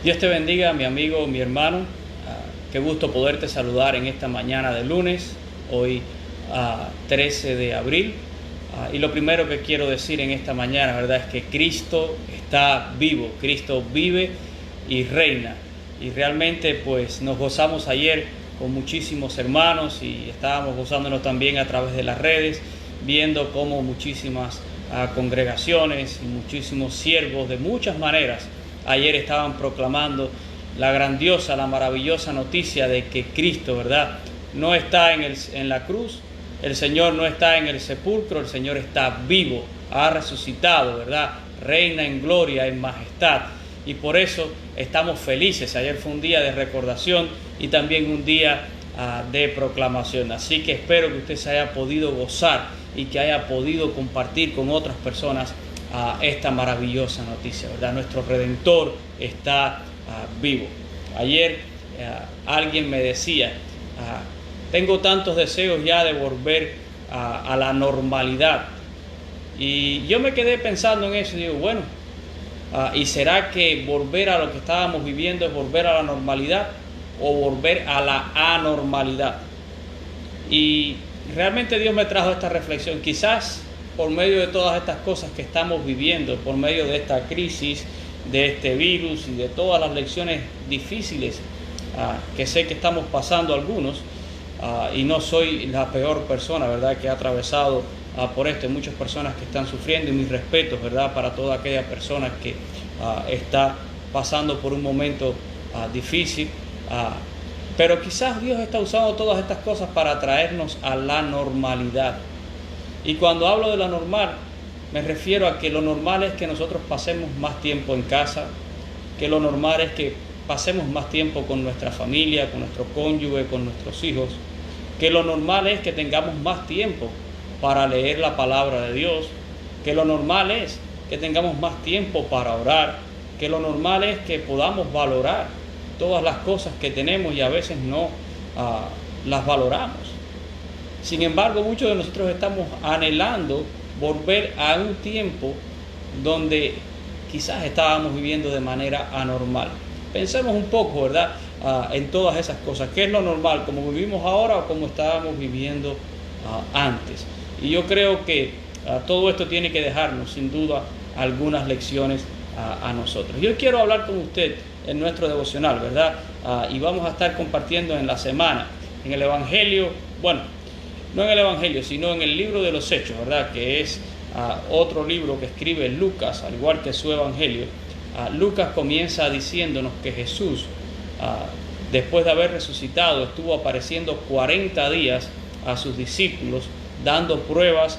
Dios te bendiga, mi amigo, mi hermano. Qué gusto poderte saludar en esta mañana de lunes, hoy 13 de abril. Y lo primero que quiero decir en esta mañana, ¿verdad?, es que Cristo está vivo, Cristo vive y reina. Y realmente pues nos gozamos ayer con muchísimos hermanos y estábamos gozándonos también a través de las redes, viendo cómo muchísimas congregaciones y muchísimos siervos de muchas maneras ayer estaban proclamando la grandiosa, la maravillosa noticia de que Cristo, ¿verdad?, no está en la cruz, el Señor no está en el sepulcro, el Señor está vivo, ha resucitado, ¿verdad?, reina en gloria, en majestad. Y por eso estamos felices. Ayer fue un día de recordación y también un día de proclamación. Así que espero que usted se haya podido gozar y que haya podido compartir con otras personas esta maravillosa noticia, ¿verdad? Nuestro Redentor está vivo. Ayer alguien me decía, tengo tantos deseos ya de volver a la normalidad. Y yo me quedé pensando en eso y digo, bueno, ¿y será que volver a lo que estábamos viviendo es volver a la normalidad o volver a la anormalidad? Y realmente Dios me trajo esta reflexión. Quizás por medio de todas estas cosas que estamos viviendo, por medio de esta crisis, de este virus y de todas las lecciones difíciles que sé que estamos pasando algunos, y no soy la peor persona, ¿verdad?, que ha atravesado por esto. Hay muchas personas que están sufriendo y mis respetos, ¿verdad?, para toda aquella persona que está pasando por un momento difícil. Pero quizás Dios está usando todas estas cosas para traernos a la normalidad. Y cuando hablo de la normal, me refiero a que lo normal es que nosotros pasemos más tiempo en casa, que lo normal es que pasemos más tiempo con nuestra familia, con nuestro cónyuge, con nuestros hijos, que lo normal es que tengamos más tiempo para leer la palabra de Dios, que lo normal es que tengamos más tiempo para orar, que lo normal es que podamos valorar todas las cosas que tenemos y a veces no las valoramos. Sin embargo, muchos de nosotros estamos anhelando volver a un tiempo donde quizás estábamos viviendo de manera anormal. Pensemos un poco, ¿verdad?, en todas esas cosas. ¿Qué es lo normal? ¿Cómo vivimos ahora o cómo estábamos viviendo antes? Y yo creo que todo esto tiene que dejarnos, sin duda, algunas lecciones a nosotros. Yo quiero hablar con usted en nuestro devocional, ¿verdad? Y vamos a estar compartiendo en la semana, en el Evangelio, bueno, no en el Evangelio, sino en el libro de los Hechos, ¿verdad?, que es otro libro que escribe Lucas, al igual que su Evangelio. Lucas comienza diciéndonos que Jesús, después de haber resucitado, estuvo apareciendo 40 días a sus discípulos, dando pruebas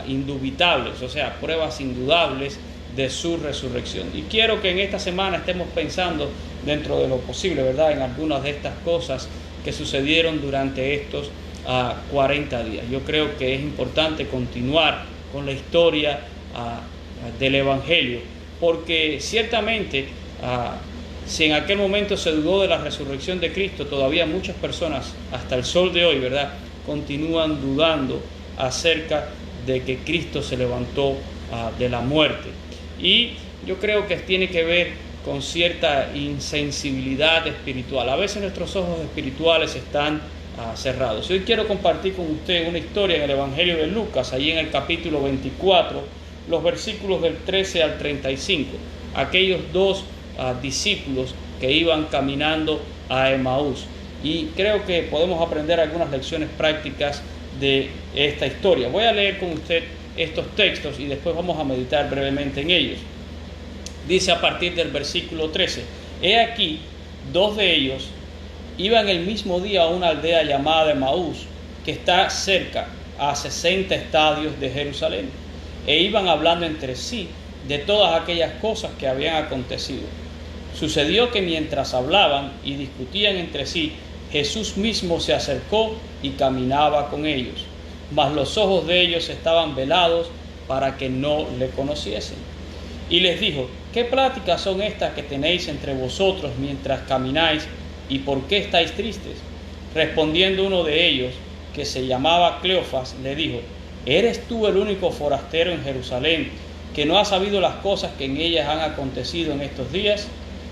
indubitables, o sea, pruebas indudables de su resurrección. Y quiero que en esta semana estemos pensando, dentro de lo posible, ¿verdad?, en algunas de estas cosas que sucedieron durante estos 40 días. Yo creo que es importante continuar con la historia del Evangelio, porque ciertamente si en aquel momento se dudó de la resurrección de Cristo, todavía muchas personas hasta el sol de hoy, ¿verdad?, continúan dudando acerca de que Cristo se levantó de la muerte. Y yo creo que tiene que ver con cierta insensibilidad espiritual. A veces nuestros ojos espirituales están cerrados. Hoy quiero compartir con usted una historia en el Evangelio de Lucas, allí en el capítulo 24, los versículos del 13 al 35. Aquellos dos discípulos que iban caminando a Emaús. Y creo que podemos aprender algunas lecciones prácticas de esta historia. Voy a leer con usted estos textos y después vamos a meditar brevemente en ellos. Dice a partir del versículo 13: He aquí, dos de ellos iban el mismo día a una aldea llamada Emaús, que está cerca, a 60 estadios de Jerusalén, e iban hablando entre sí de todas aquellas cosas que habían acontecido. Sucedió que mientras hablaban y discutían entre sí, Jesús mismo se acercó y caminaba con ellos, mas los ojos de ellos estaban velados para que no le conociesen. Y les dijo: ¿Qué pláticas son estas que tenéis entre vosotros mientras camináis, y por qué estáis tristes? Respondiendo uno de ellos, que se llamaba Cleofas, le dijo: ¿Eres tú el único forastero en Jerusalén que no ha sabido las cosas que en ellas han acontecido en estos días?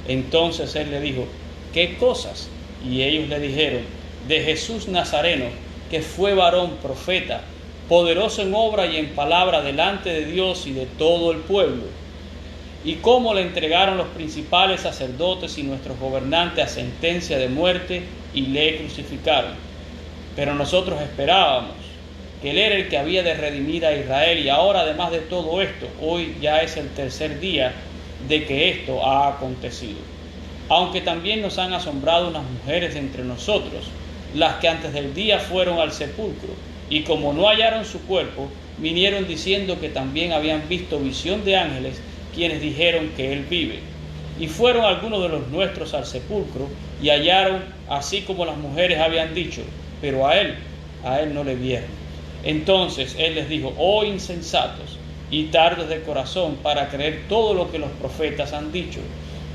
Entonces él le dijo: ¿qué cosas? Y ellos le dijeron: de Jesús Nazareno, que fue varón profeta, poderoso en obra y en palabra delante de Dios y de todo el pueblo, y cómo le entregaron los principales sacerdotes y nuestros gobernantes a sentencia de muerte y le crucificaron. Pero nosotros esperábamos que Él era el que había de redimir a Israel, y ahora, además de todo esto, hoy ya es el tercer día de que esto ha acontecido. Aunque también nos han asombrado unas mujeres entre nosotros, las que antes del día fueron al sepulcro, y como no hallaron su cuerpo, vinieron diciendo que también habían visto visión de ángeles, quienes dijeron que Él vive. Y fueron algunos de los nuestros al sepulcro, y hallaron así como las mujeres habían dicho, pero a Él no le vieron. Entonces Él les dijo: oh insensatos y tardos de corazón para creer todo lo que los profetas han dicho.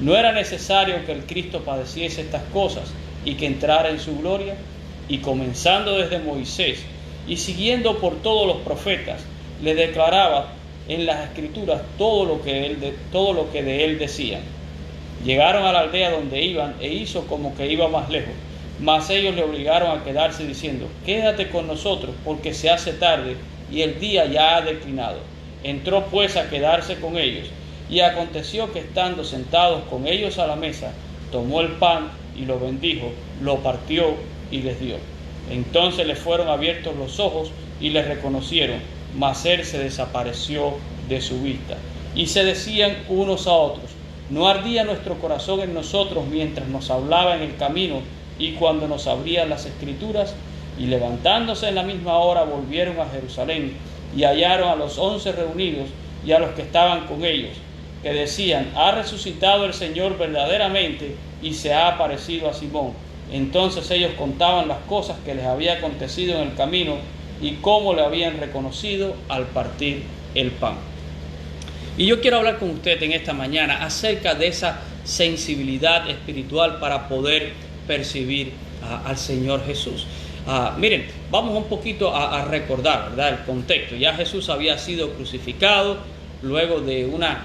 ¿No era necesario que el Cristo padeciese estas cosas y que entrara en su gloria? Y comenzando desde Moisés y siguiendo por todos los profetas, le declaraba en las Escrituras todo lo que de él decían. Llegaron a la aldea donde iban e hizo como que iba más lejos, mas ellos le obligaron a quedarse diciendo: quédate con nosotros, porque se hace tarde y el día ya ha declinado. Entró pues a quedarse con ellos, y aconteció que estando sentados con ellos a la mesa, tomó el pan y lo bendijo, lo partió y les dio. Entonces les fueron abiertos los ojos y les reconocieron, mas él se desapareció de su vista. Y se decían unos a otros: ¿no ardía nuestro corazón en nosotros mientras nos hablaba en el camino y cuando nos abrían las Escrituras? Y levantándose en la misma hora volvieron a Jerusalén, y hallaron a los 11 reunidos y a los que estaban con ellos, que decían: ha resucitado el Señor verdaderamente y se ha aparecido a Simón. Entonces ellos contaban las cosas que les había acontecido en el camino y cómo le habían reconocido al partir el pan. Y yo quiero hablar con usted en esta mañana acerca de esa sensibilidad espiritual para poder percibir al Señor Jesús. Miren, vamos un poquito a recordar, ¿verdad?, el contexto. Ya Jesús había sido crucificado luego de una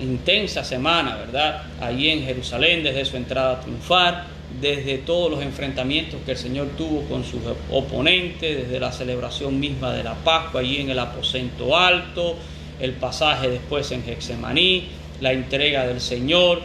intensa semana, ¿verdad?, allí en Jerusalén, desde su entrada triunfal, desde todos los enfrentamientos que el Señor tuvo con sus oponentes, desde la celebración misma de la Pascua allí en el aposento alto, el pasaje después en Getsemaní, la entrega del Señor,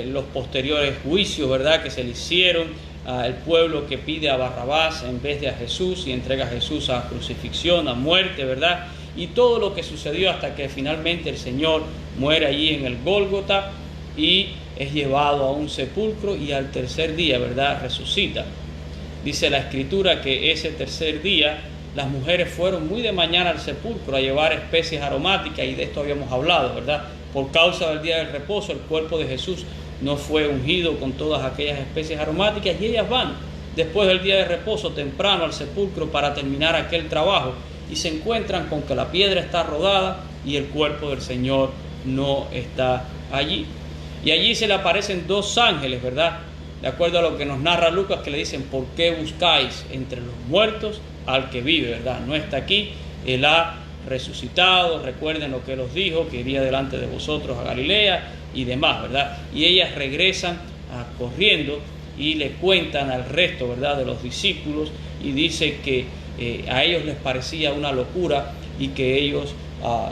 los posteriores juicios, ¿verdad?, que se le hicieron, el pueblo que pide a Barrabás en vez de a Jesús y entrega a Jesús a crucifixión, a muerte, ¿verdad?, y todo lo que sucedió hasta que finalmente el Señor muere allí en el Gólgota y es llevado a un sepulcro, y al tercer día, ¿verdad?, resucita. Dice la Escritura que ese tercer día las mujeres fueron muy de mañana al sepulcro a llevar especies aromáticas, y de esto habíamos hablado, ¿verdad? Por causa del día del reposo, el cuerpo de Jesús no fue ungido con todas aquellas especies aromáticas, y ellas van después del día de reposo temprano al sepulcro para terminar aquel trabajo, y se encuentran con que la piedra está rodada y el cuerpo del Señor no está allí. Y allí se le aparecen dos ángeles, ¿verdad?, de acuerdo a lo que nos narra Lucas, que le dicen: ¿por qué buscáis entre los muertos al que vive? ¿Verdad? No está aquí, Él ha resucitado. Recuerden lo que Él os dijo, que iría delante de vosotros a Galilea y demás, ¿verdad? Y ellas regresan corriendo y le cuentan al resto, ¿verdad?, de los discípulos, y dice que a ellos les parecía una locura y que ellos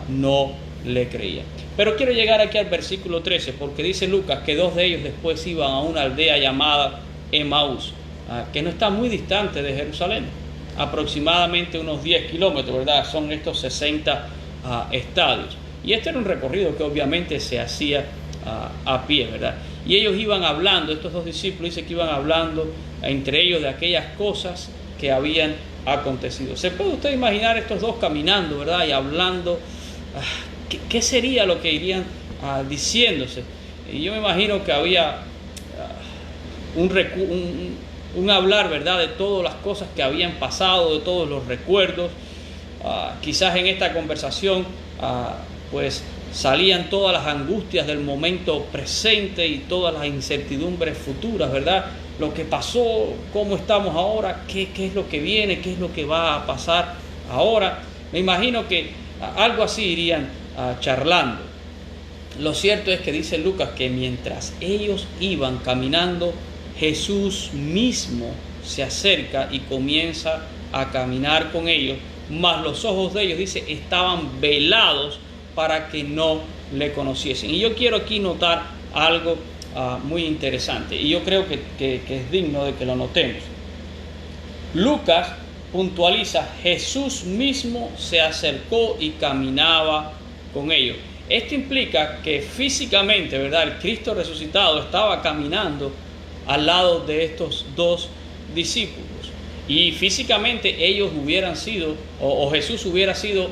no le creían. Pero quiero llegar aquí al versículo 13, porque dice Lucas que dos de ellos después iban a una aldea llamada Emaús, que no está muy distante de Jerusalén, aproximadamente unos 10 kilómetros, ¿verdad? Son estos 60 estadios. Y este era un recorrido que obviamente se hacía a pie, ¿verdad? Y ellos iban hablando, estos dos discípulos, dice que iban hablando entre ellos de aquellas cosas que habían acontecido. ¿Se puede usted imaginar estos dos caminando, ¿verdad?, y hablando? ¿Qué sería lo que irían diciéndose? Y yo me imagino que había un hablar, ¿verdad?, de todas las cosas que habían pasado, de todos los recuerdos. Quizás en esta conversación pues salían todas las angustias del momento presente y todas las incertidumbres futuras, ¿verdad? Lo que pasó, cómo estamos ahora, qué es lo que viene, qué es lo que va a pasar ahora. Me imagino que algo así irían charlando. lo cierto es que dice Lucas que mientras ellos iban caminando, Jesús mismo se acerca y comienza a caminar con ellos, mas los ojos de ellos, dice, estaban velados para que no le conociesen. Y yo quiero aquí notar algo muy interesante, y yo creo que es digno de que lo notemos. Lucas puntualiza: Jesús mismo se acercó y caminaba con ellos. Esto implica que físicamente, ¿verdad?, el Cristo resucitado estaba caminando al lado de estos dos discípulos. Y físicamente ellos hubieran sido, o Jesús hubiera sido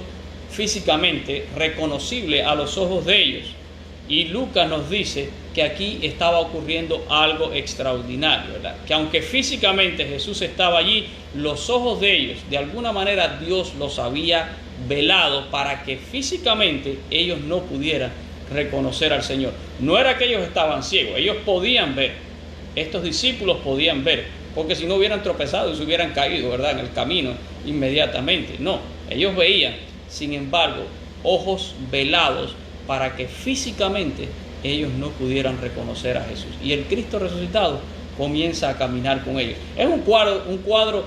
físicamente reconocible a los ojos de ellos. Y Lucas nos dice que aquí estaba ocurriendo algo extraordinario, ¿verdad? Que aunque físicamente Jesús estaba allí, los ojos de ellos, de alguna manera Dios los había velado para que físicamente ellos no pudieran reconocer al Señor. No era que ellos estaban ciegos, ellos podían ver, estos discípulos podían ver, porque si no hubieran tropezado y se hubieran caído, ¿verdad?, en el camino inmediatamente. No, ellos veían, sin embargo, ojos velados para que físicamente ellos no pudieran reconocer a Jesús. Y el Cristo resucitado comienza a caminar con ellos. Es un cuadro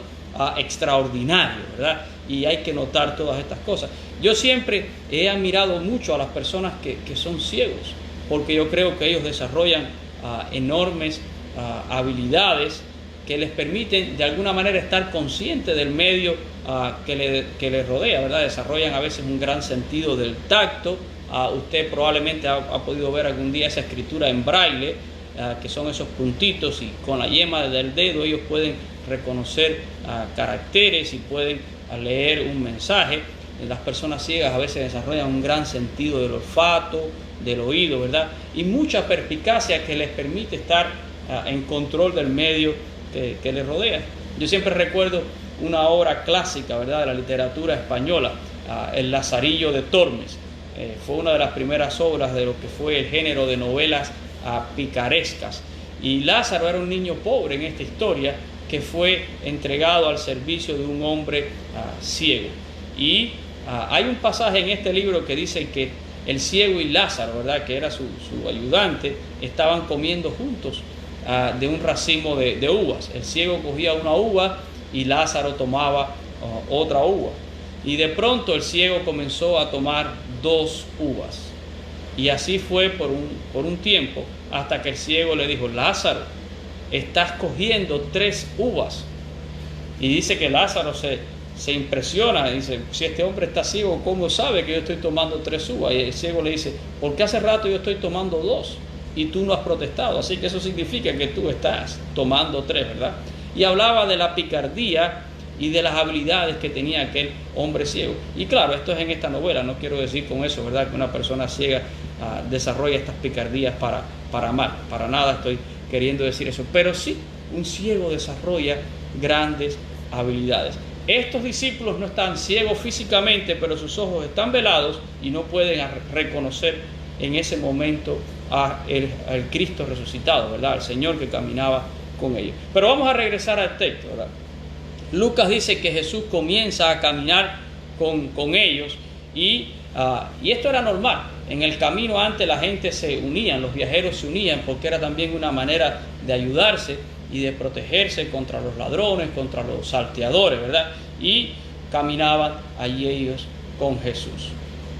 extraordinario, ¿verdad? Y hay que notar todas estas cosas. Yo siempre he admirado mucho a las personas que son ciegos, porque yo creo que ellos desarrollan enormes habilidades que les permiten de alguna manera estar conscientes del medio que les rodea, ¿verdad? Desarrollan a veces un gran sentido del tacto. Usted probablemente ha podido ver algún día esa escritura en braille, que son esos puntitos, y con la yema del dedo ellos pueden reconocer caracteres y pueden leer un mensaje. Las personas ciegas a veces desarrollan un gran sentido del olfato, del oído, ¿verdad? Y mucha perspicacia que les permite estar en control del medio que les rodea. Yo siempre recuerdo una obra clásica, ¿verdad?, de la literatura española, El Lazarillo de Tormes. Fue una de las primeras obras de lo que fue el género de novelas picarescas. Y Lázaro era un niño pobre en esta historia que fue entregado al servicio de un hombre ciego. Y hay un pasaje en este libro que dice que el ciego y Lázaro, ¿verdad?, que era su ayudante, estaban comiendo juntos de un racimo de uvas. El ciego cogía una uva y Lázaro tomaba otra uva. Y de pronto el ciego comenzó a tomar 2 uvas. Y así fue por un tiempo, hasta que el ciego le dijo: Lázaro, estás cogiendo 3 uvas. Y dice que Lázaro se impresiona, dice: si este hombre está ciego, ¿cómo sabe que yo estoy tomando 3 uvas? Y el ciego le dice: porque hace rato yo estoy tomando 2 y tú no has protestado, así que eso significa que tú estás tomando 3, ¿verdad? Y hablaba de la picardía y de las habilidades que tenía aquel hombre ciego. Y claro, esto es en esta novela, no quiero decir con eso, ¿verdad?, que una persona ciega desarrolla estas picardías para mal, para nada estoy queriendo decir eso, pero sí, un ciego desarrolla grandes habilidades. Estos discípulos no están ciegos físicamente, pero sus ojos están velados y no pueden reconocer en ese momento al Cristo resucitado, ¿verdad?, al Señor que caminaba con ellos. Pero vamos a regresar al texto, ¿verdad? Lucas dice que Jesús comienza a caminar con ellos y esto era normal. En el camino antes la gente se unían, los viajeros se unían, porque era también una manera de ayudarse y de protegerse contra los ladrones, contra los salteadores, ¿verdad? Y caminaban allí ellos con Jesús.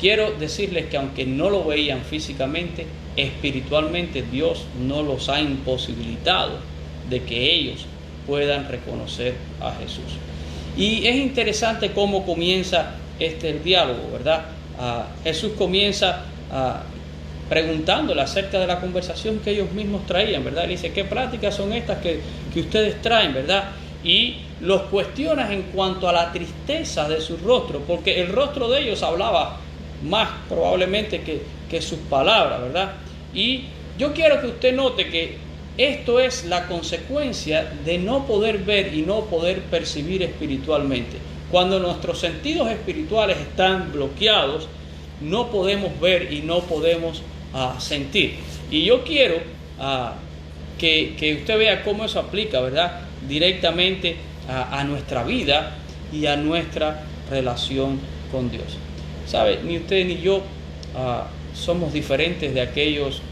Quiero decirles que aunque no lo veían físicamente, espiritualmente Dios no los ha imposibilitado de que ellos puedan reconocer a Jesús. Y es interesante cómo comienza el diálogo, ¿verdad? Jesús comienza preguntándole acerca de la conversación que ellos mismos traían, ¿verdad? Él dice: ¿qué prácticas son estas que ustedes traen, verdad? Y los cuestiona en cuanto a la tristeza de su rostro, porque el rostro de ellos hablaba más probablemente que sus palabras, ¿verdad? Y yo quiero que usted note que esto es la consecuencia de no poder ver y no poder percibir espiritualmente. Cuando nuestros sentidos espirituales están bloqueados, no podemos ver y no podemos sentir. Y yo quiero que usted vea cómo eso aplica, ¿verdad?, directamente a nuestra vida y a nuestra relación con Dios. ¿Sabe? Ni usted ni yo somos diferentes de aquellos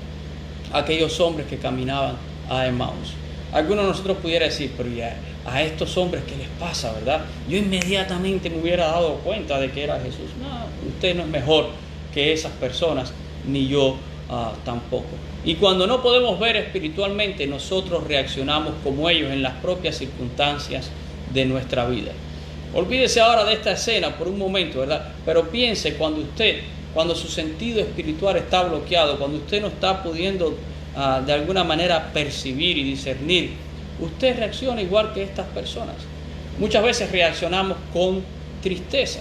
hombres que caminaban a Emmaus. Alguno de nosotros pudiera decir, pero ya a estos hombres, ¿qué les pasa, verdad? Yo inmediatamente me hubiera dado cuenta de que era Jesús. No, usted no es mejor que esas personas, ni yo tampoco. Y cuando no podemos ver espiritualmente, nosotros reaccionamos como ellos en las propias circunstancias de nuestra vida. Olvídese ahora de esta escena por un momento, ¿verdad? Pero piense cuando su sentido espiritual está bloqueado, cuando usted no está pudiendo de alguna manera percibir y discernir, usted reacciona igual que estas personas. Muchas veces reaccionamos con tristeza.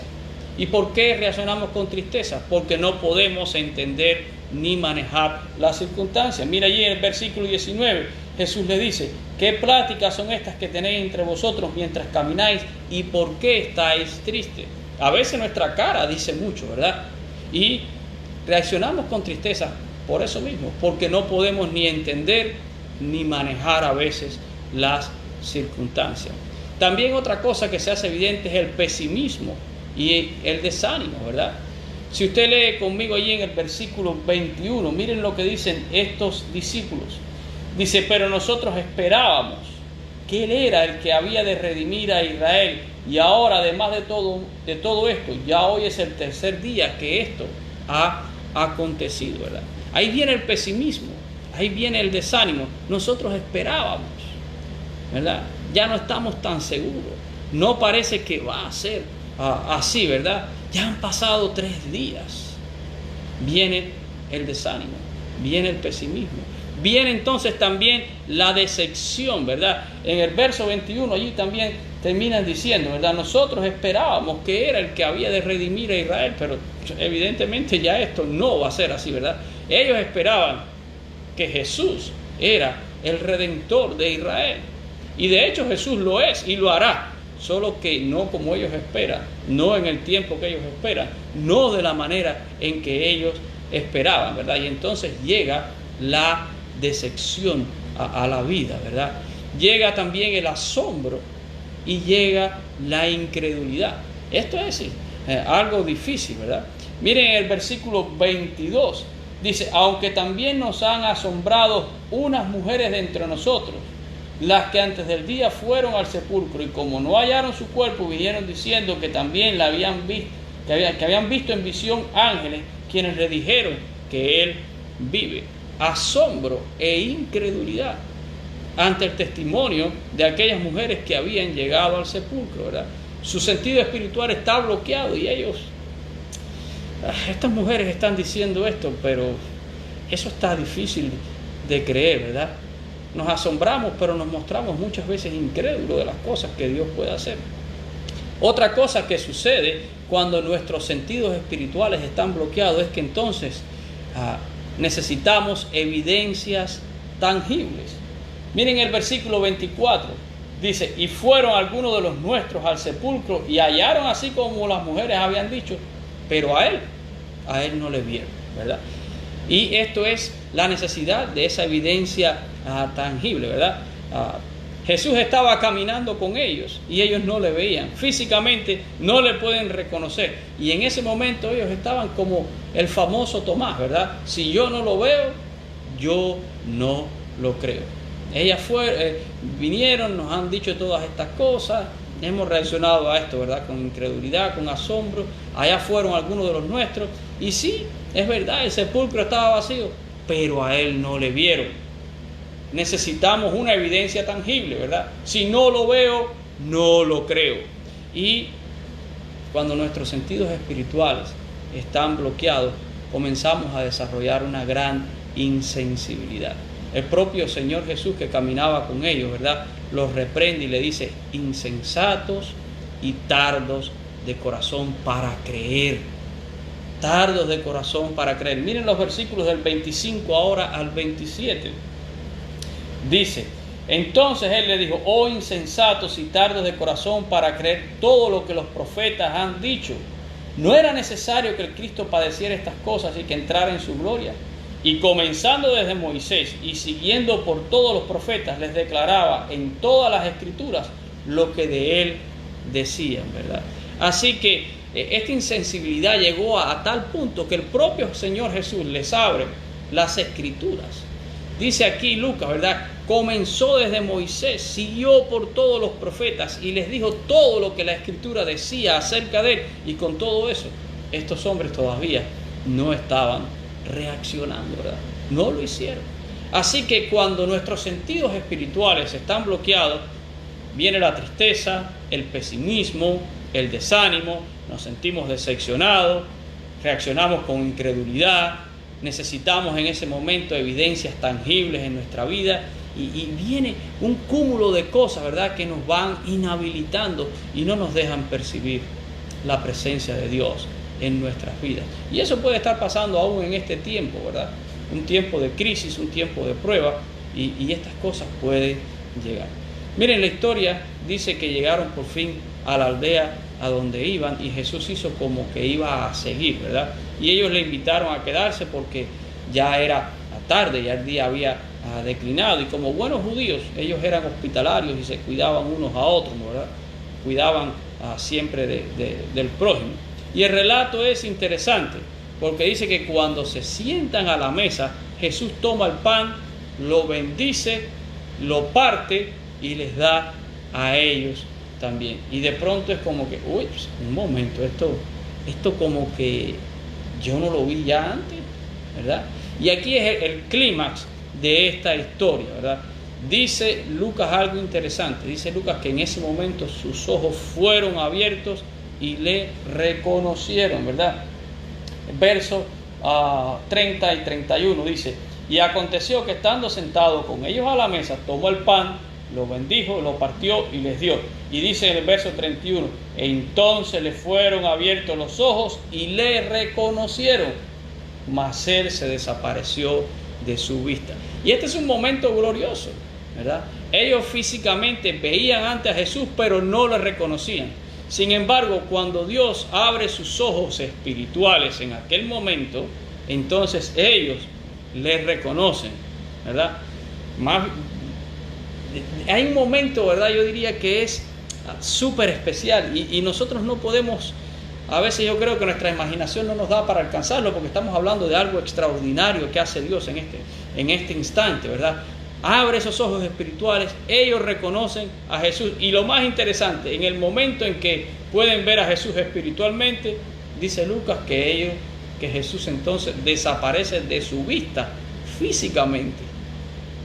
¿Y por qué reaccionamos con tristeza? Porque no podemos entender ni manejar las circunstancias. Mira allí en el versículo 19, Jesús le dice, ¿qué pláticas son estas que tenéis entre vosotros mientras camináis? ¿Y por qué estáis tristes? A veces nuestra cara dice mucho, ¿verdad? Y reaccionamos con tristeza por eso mismo, porque no podemos ni entender ni manejar a veces las circunstancias. También otra cosa que se hace evidente es el pesimismo y el desánimo, ¿verdad? Si usted lee conmigo allí en el versículo 21, miren lo que dicen estos discípulos. Dice, pero nosotros esperábamos que Él era el que había de redimir a Israel, y ahora además de todo esto, ya hoy es el tercer día que esto ha acontecido, ¿verdad? Ahí viene el pesimismo, ahí viene el desánimo. Nosotros esperábamos, ¿verdad? Ya no estamos tan seguros. No parece que va a ser así, ¿verdad? Ya han pasado 3 días. Viene el desánimo, viene el pesimismo. Viene entonces también la decepción, ¿verdad? En el verso 21 allí también terminan diciendo, ¿verdad? Nosotros esperábamos que era el que había de redimir a Israel, pero evidentemente ya esto no va a ser así, ¿verdad? Ellos esperaban que Jesús era el Redentor de Israel. Y de hecho Jesús lo es y lo hará, solo que no como ellos esperan, no en el tiempo que ellos esperan, no de la manera en que ellos esperaban, ¿verdad? Y entonces llega la decepción a la vida, ¿verdad? Llega también el asombro y llega la incredulidad. Esto es decir, algo difícil, ¿verdad? Miren el versículo 22, dice, aunque también nos han asombrado unas mujeres de entre nosotros, las que antes del día fueron al sepulcro y como no hallaron su cuerpo, vinieron diciendo que también la habían visto, que habían visto en visión ángeles, quienes le dijeron que Él vive. Asombro e incredulidad ante el testimonio de aquellas mujeres que habían llegado al sepulcro, ¿verdad? Su sentido espiritual está bloqueado y estas mujeres están diciendo esto, pero eso está difícil de creer, ¿verdad? Nos asombramos, pero nos mostramos muchas veces incrédulos de las cosas que Dios puede hacer. Otra cosa que sucede cuando nuestros sentidos espirituales están bloqueados es que entonces necesitamos evidencias tangibles. Miren el versículo 24, dice, y fueron algunos de los nuestros al sepulcro y hallaron así como las mujeres habían dicho, pero a él no le vieron, ¿verdad? Y esto es la necesidad de esa evidencia tangible, ¿verdad? Jesús estaba caminando con ellos y ellos no le veían. Físicamente no le pueden reconocer. Y en ese momento ellos estaban como el famoso Tomás, ¿verdad? Si yo no lo veo, yo no lo creo. Ellas vinieron, nos han dicho todas estas cosas, hemos reaccionado a esto, ¿verdad? Con incredulidad, con asombro. Allá fueron algunos de los nuestros. Y sí, es verdad, el sepulcro estaba vacío, pero a Él no le vieron. Necesitamos una evidencia tangible, ¿verdad? Si no lo veo, no lo creo. Y cuando nuestros sentidos espirituales están bloqueados, comenzamos a desarrollar una gran insensibilidad. El propio Señor Jesús, que caminaba con ellos, ¿verdad?, los reprende y le dice, insensatos y tardos de corazón para creer. Tardos de corazón para creer. Miren los versículos del 25 ahora al 27. Dice, entonces Él le dijo, oh insensatos y tardos de corazón para creer todo lo que los profetas han dicho. ¿No era necesario que el Cristo padeciera estas cosas y que entrara en su gloria? Y comenzando desde Moisés y siguiendo por todos los profetas, les declaraba en todas las escrituras lo que de Él decían, ¿verdad? Así que esta insensibilidad llegó a tal punto que el propio Señor Jesús les abre las Escrituras. Dice aquí Lucas, ¿verdad? Comenzó desde Moisés, siguió por todos los profetas y les dijo todo lo que la Escritura decía acerca de él. Y con todo eso, estos hombres todavía no estaban reaccionando, ¿verdad? No lo hicieron. Así que cuando nuestros sentidos espirituales están bloqueados, viene la tristeza, el pesimismo, el desánimo, nos sentimos decepcionados, reaccionamos con incredulidad, necesitamos en ese momento evidencias tangibles en nuestra vida y viene un cúmulo de cosas, ¿verdad?, que nos van inhabilitando y no nos dejan percibir la presencia de Dios en nuestras vidas. Y eso puede estar pasando aún en este tiempo, ¿verdad? Un tiempo de crisis, un tiempo de prueba y estas cosas pueden llegar. Miren, la historia dice que llegaron por fin a la aldea a donde iban y Jesús hizo como que iba a seguir, ¿verdad? Y ellos le invitaron a quedarse porque ya era tarde, ya el día había declinado y como buenos judíos ellos eran hospitalarios y se cuidaban unos a otros, ¿verdad? Cuidaban siempre del prójimo. Y el relato es interesante porque dice que cuando se sientan a la mesa, Jesús toma el pan, lo bendice, lo parte y les da a ellos también. Y de pronto es como que, uy, un momento, esto como que yo no lo vi ya antes, ¿verdad? Y aquí es el clímax de esta historia, ¿verdad? Dice Lucas algo interesante. Dice Lucas que en ese momento sus ojos fueron abiertos y le reconocieron, ¿verdad? Versos 30 y 31 dice: y aconteció que estando sentado con ellos a la mesa, tomó el pan, lo bendijo, lo partió y les dio. Y dice en el verso 31, entonces le fueron abiertos los ojos y le reconocieron, mas él se desapareció de su vista. Y este es un momento glorioso, ¿verdad? Ellos físicamente veían antes a Jesús, pero no lo reconocían. Sin embargo, cuando Dios abre sus ojos espirituales en aquel momento, entonces ellos le reconocen, ¿verdad? Hay un momento, ¿verdad? Yo diría que es súper especial y nosotros no podemos, a veces yo creo que nuestra imaginación no nos da para alcanzarlo porque estamos hablando de algo extraordinario que hace Dios en este instante, ¿verdad? Abre esos ojos espirituales, ellos reconocen a Jesús y lo más interesante, en el momento en que pueden ver a Jesús espiritualmente, dice Lucas que Jesús entonces desaparece de su vista físicamente.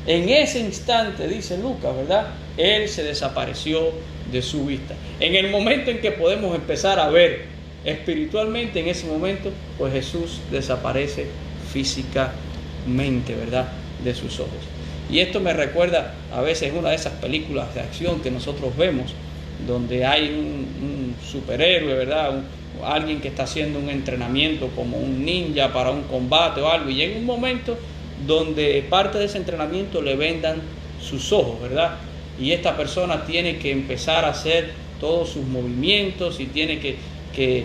En ese instante, dice Lucas, ¿verdad? Él se desapareció de su vista. En el momento en que podemos empezar a ver espiritualmente, en ese momento, pues Jesús desaparece físicamente, ¿verdad? De sus ojos. Y esto me recuerda a veces una de esas películas de acción que nosotros vemos, donde hay un superhéroe, ¿verdad? Alguien que está haciendo un entrenamiento como un ninja para un combate o algo, y llega un momento donde parte de ese entrenamiento le vendan sus ojos, ¿verdad? Y esta persona tiene que empezar a hacer todos sus movimientos y tiene que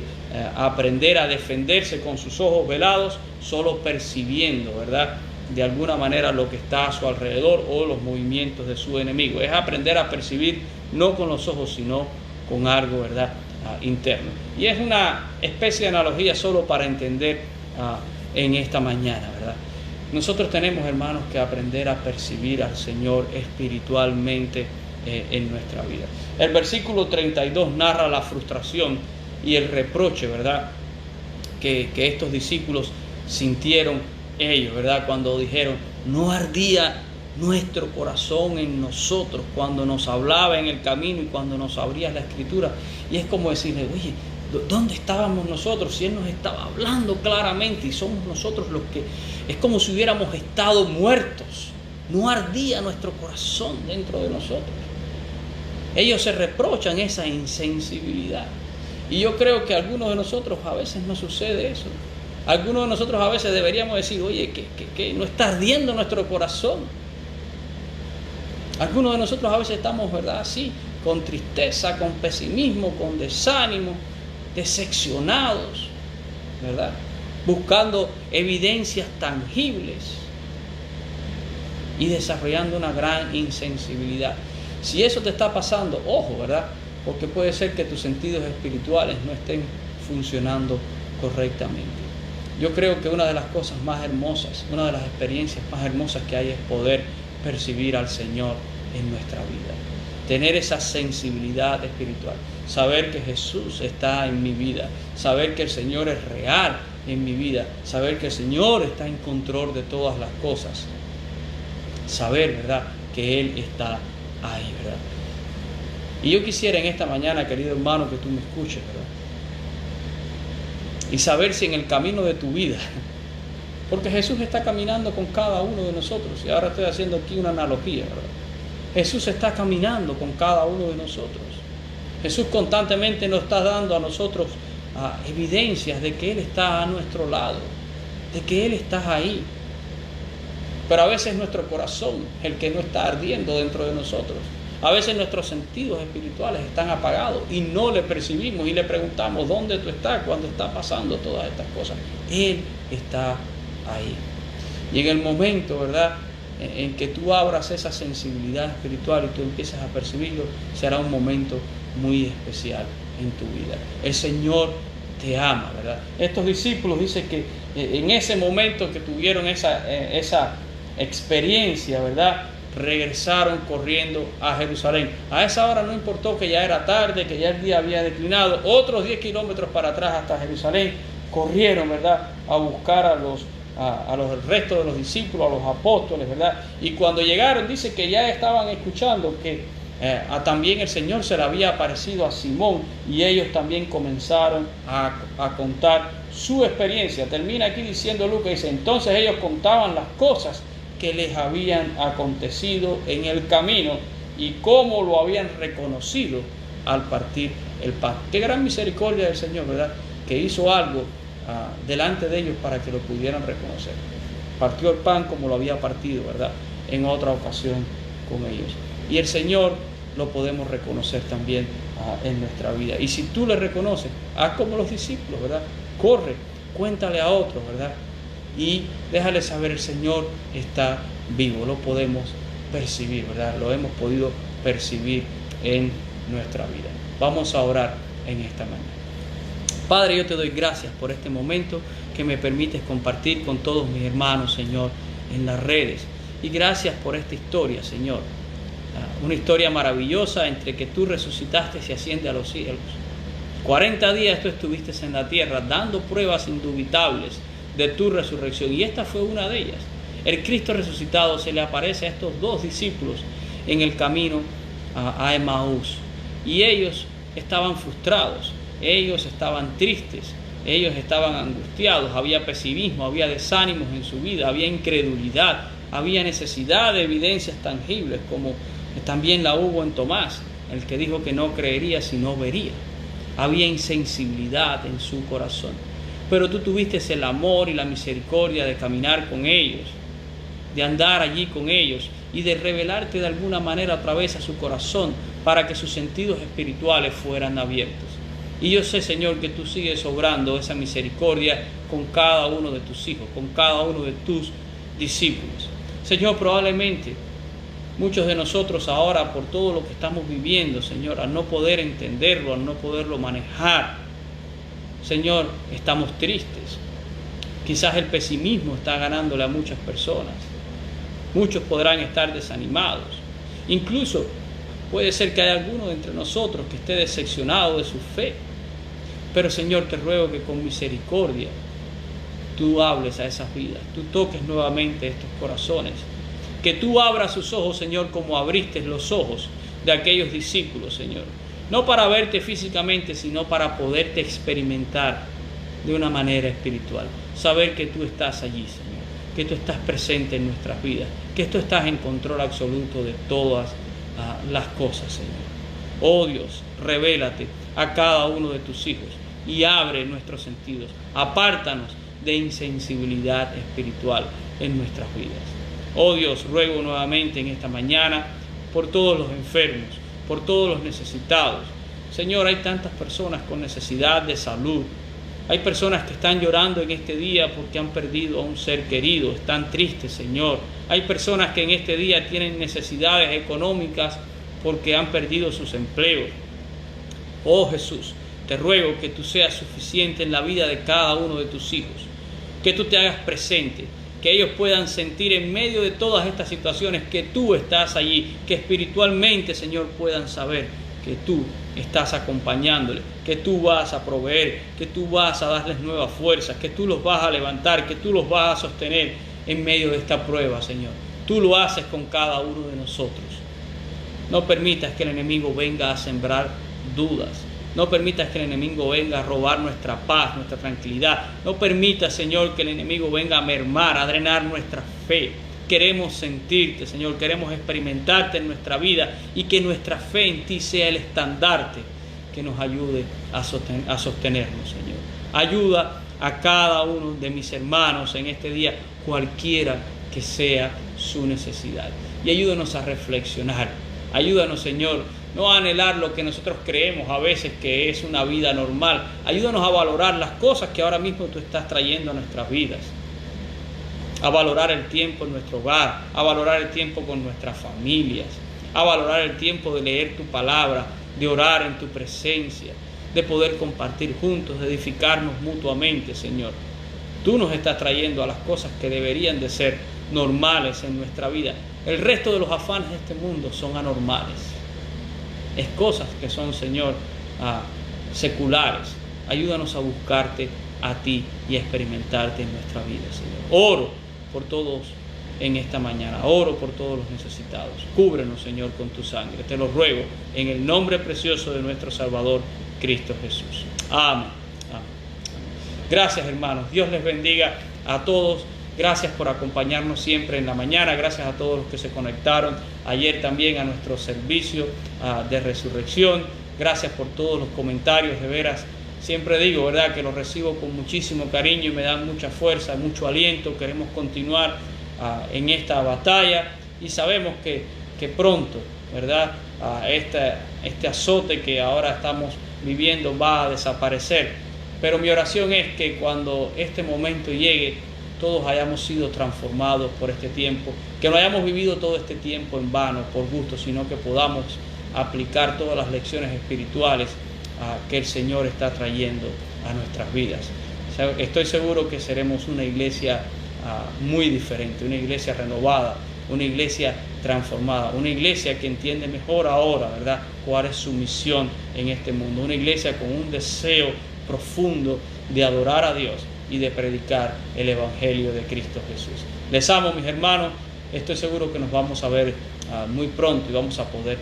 aprender a defenderse con sus ojos velados, solo percibiendo, ¿verdad?, de alguna manera lo que está a su alrededor o los movimientos de su enemigo. Es aprender a percibir no con los ojos, sino con algo, ¿verdad?, interno. Y es una especie de analogía solo para entender en esta mañana, ¿verdad? Nosotros tenemos, hermanos, que aprender a percibir al Señor espiritualmente en nuestra vida. El versículo 32 narra la frustración y el reproche, ¿verdad?, que estos discípulos sintieron ellos, ¿verdad?, cuando dijeron: no ardía nuestro corazón en nosotros cuando nos hablaba en el camino y cuando nos abría la Escritura. Y es como decirle: oye, ¿dónde estábamos nosotros? Si Él nos estaba hablando claramente y somos nosotros los que... Es como si hubiéramos estado muertos. No ardía nuestro corazón dentro de nosotros. Ellos se reprochan esa insensibilidad. Y yo creo que a algunos de nosotros a veces no sucede eso. Algunos de nosotros a veces deberíamos decir: oye, que no está ardiendo nuestro corazón. Algunos de nosotros a veces estamos, ¿verdad?, así, con tristeza, con pesimismo, con desánimo, decepcionados, ¿verdad?, buscando evidencias tangibles y desarrollando una gran insensibilidad. Si eso te está pasando, ojo, ¿verdad?, porque puede ser que tus sentidos espirituales no estén funcionando correctamente. Yo creo que una de las cosas más hermosas, una de las experiencias más hermosas que hay es poder percibir al Señor en nuestra vida. Tener esa sensibilidad espiritual. Saber que Jesús está en mi vida. Saber que el Señor es real en mi vida. Saber que el Señor está en control de todas las cosas. Saber, ¿verdad?, que Él está ahí, ¿verdad? Y yo quisiera en esta mañana, querido hermano, que tú me escuches, ¿verdad? Y saber si en el camino de tu vida, porque Jesús está caminando con cada uno de nosotros, y ahora estoy haciendo aquí una analogía, ¿verdad? Jesús está caminando con cada uno de nosotros. Jesús constantemente nos está dando a nosotros evidencias de que Él está a nuestro lado, de que Él está ahí. Pero a veces nuestro corazón es el que no está ardiendo dentro de nosotros. A veces nuestros sentidos espirituales están apagados y no le percibimos y le preguntamos ¿dónde tú estás cuando está pasando todas estas cosas? Él está ahí. Y en el momento, ¿verdad?, en que tú abras esa sensibilidad espiritual y tú empieces a percibirlo, será un momento muy especial en tu vida. El Señor te ama, ¿verdad? Estos discípulos dicen que en ese momento que tuvieron esa experiencia, ¿verdad?, regresaron corriendo a Jerusalén. A esa hora no importó que ya era tarde, que ya el día había declinado, otros 10 kilómetros para atrás hasta Jerusalén, corrieron, ¿verdad?, a buscar a los restos de los discípulos, a los apóstoles, ¿verdad? Y cuando llegaron, dice que ya estaban escuchando que también el Señor se le había aparecido a Simón, y ellos también comenzaron a contar su experiencia. Termina aquí diciendo Lucas, dice, entonces ellos contaban las cosas que les habían acontecido en el camino y cómo lo habían reconocido al partir el pan. Qué gran misericordia del Señor, ¿verdad?, que hizo algo delante de ellos para que lo pudieran reconocer. Partió el pan como lo había partido, ¿verdad?, en otra ocasión con ellos. Y el Señor lo podemos reconocer también en nuestra vida. Y si tú le reconoces, haz como los discípulos, ¿verdad? Corre, cuéntale a otros, ¿verdad? Y déjale saber, el Señor está vivo. Lo podemos percibir, ¿verdad? Lo hemos podido percibir en nuestra vida. Vamos a orar en esta mañana. Padre, yo te doy gracias por este momento que me permites compartir con todos mis hermanos, Señor, en las redes. Y gracias por esta historia, Señor. Una historia maravillosa entre que tú resucitaste y asciendes a los cielos. 40 días tú estuviste en la tierra dando pruebas indubitables de tu resurrección, y esta fue una de ellas. El Cristo resucitado se le aparece a estos dos discípulos en el camino a Emaús, y ellos estaban frustrados, ellos estaban tristes, ellos estaban angustiados, había pesimismo, había desánimos en su vida, había incredulidad, había necesidad de evidencias tangibles, como también la hubo en Tomás, el que dijo que no creería si no vería. Había insensibilidad en su corazón. Pero tú tuviste el amor y la misericordia de caminar con ellos, de andar allí con ellos y de revelarte de alguna manera a través de su corazón para que sus sentidos espirituales fueran abiertos. Y yo sé, Señor, que tú sigues obrando esa misericordia con cada uno de tus hijos, con cada uno de tus discípulos. Señor, probablemente muchos de nosotros ahora, por todo lo que estamos viviendo, Señor, al no poder entenderlo, al no poderlo manejar, Señor, estamos tristes. Quizás el pesimismo está ganándole a muchas personas. Muchos podrán estar desanimados. Incluso puede ser que haya alguno de entre nosotros que esté decepcionado de su fe. Pero, Señor, te ruego que con misericordia tú hables a esas vidas. Tú toques nuevamente estos corazones. Que tú abras sus ojos, Señor, como abriste los ojos de aquellos discípulos, Señor. No para verte físicamente, sino para poderte experimentar de una manera espiritual. Saber que tú estás allí, Señor. Que tú estás presente en nuestras vidas. Que tú estás en control absoluto de todas las cosas, Señor. Oh Dios, revélate a cada uno de tus hijos y abre nuestros sentidos. Apártanos de insensibilidad espiritual en nuestras vidas. Oh Dios, ruego nuevamente en esta mañana por todos los enfermos, por todos los necesitados. Señor, hay tantas personas con necesidad de salud. Hay personas que están llorando en este día porque han perdido a un ser querido, están tristes, Señor. Hay personas que en este día tienen necesidades económicas porque han perdido sus empleos. Oh Jesús, te ruego que tú seas suficiente en la vida de cada uno de tus hijos, que tú te hagas presente, que ellos puedan sentir en medio de todas estas situaciones que tú estás allí, que espiritualmente, Señor, puedan saber que tú estás acompañándoles, que tú vas a proveer, que tú vas a darles nuevas fuerzas, que tú los vas a levantar, que tú los vas a sostener en medio de esta prueba, Señor. Tú lo haces con cada uno de nosotros. No permitas que el enemigo venga a sembrar dudas. No permitas que el enemigo venga a robar nuestra paz, nuestra tranquilidad. No permitas, Señor, que el enemigo venga a mermar, a drenar nuestra fe. Queremos sentirte, Señor, queremos experimentarte en nuestra vida y que nuestra fe en ti sea el estandarte que nos ayude a sostenernos, Señor. Ayuda a cada uno de mis hermanos en este día, cualquiera que sea su necesidad. Y ayúdanos a reflexionar. Ayúdanos, Señor, no a anhelar lo que nosotros creemos a veces que es una vida normal. Ayúdanos a valorar las cosas que ahora mismo tú estás trayendo a nuestras vidas. A valorar el tiempo en nuestro hogar, a valorar el tiempo con nuestras familias, a valorar el tiempo de leer tu palabra, de orar en tu presencia, de poder compartir juntos, de edificarnos mutuamente, Señor. Tú nos estás trayendo a las cosas que deberían de ser normales en nuestra vida. El resto de los afanes de este mundo son anormales. Es cosas que son, Señor, seculares. Ayúdanos a buscarte a ti y a experimentarte en nuestra vida, Señor. Oro por todos en esta mañana. Oro por todos los necesitados. Cúbrenos, Señor, con tu sangre. Te lo ruego en el nombre precioso de nuestro Salvador, Cristo Jesús. Amén. Amén. Gracias, hermanos. Dios les bendiga a todos. Gracias por acompañarnos siempre en la mañana. Gracias a todos los que se conectaron ayer también a nuestro servicio de resurrección. Gracias por todos los comentarios, de veras. Siempre digo, ¿verdad?, que los recibo con muchísimo cariño y me dan mucha fuerza, mucho aliento. Queremos continuar en esta batalla y sabemos que pronto, ¿verdad?, este azote que ahora estamos viviendo va a desaparecer. Pero mi oración es que cuando este momento llegue, todos hayamos sido transformados por este tiempo, que no hayamos vivido todo este tiempo en vano, por gusto, sino que podamos aplicar todas las lecciones espirituales que el Señor está trayendo a nuestras vidas. Estoy seguro que seremos una iglesia muy diferente, una iglesia renovada, una iglesia transformada, una iglesia que entiende mejor ahora, ¿verdad?, cuál es su misión en este mundo, una iglesia con un deseo profundo de adorar a Dios y de predicar el Evangelio de Cristo Jesús. Les amo, mis hermanos. Estoy seguro que nos vamos a ver muy pronto y vamos a poder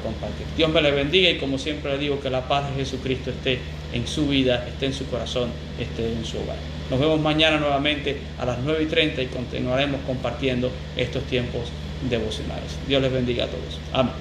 compartir. Dios me les bendiga y, como siempre le digo, que la paz de Jesucristo esté en su vida, esté en su corazón, esté en su hogar. Nos vemos mañana nuevamente a las 9:30 y continuaremos compartiendo estos tiempos devocionales. Dios les bendiga a todos. Amén.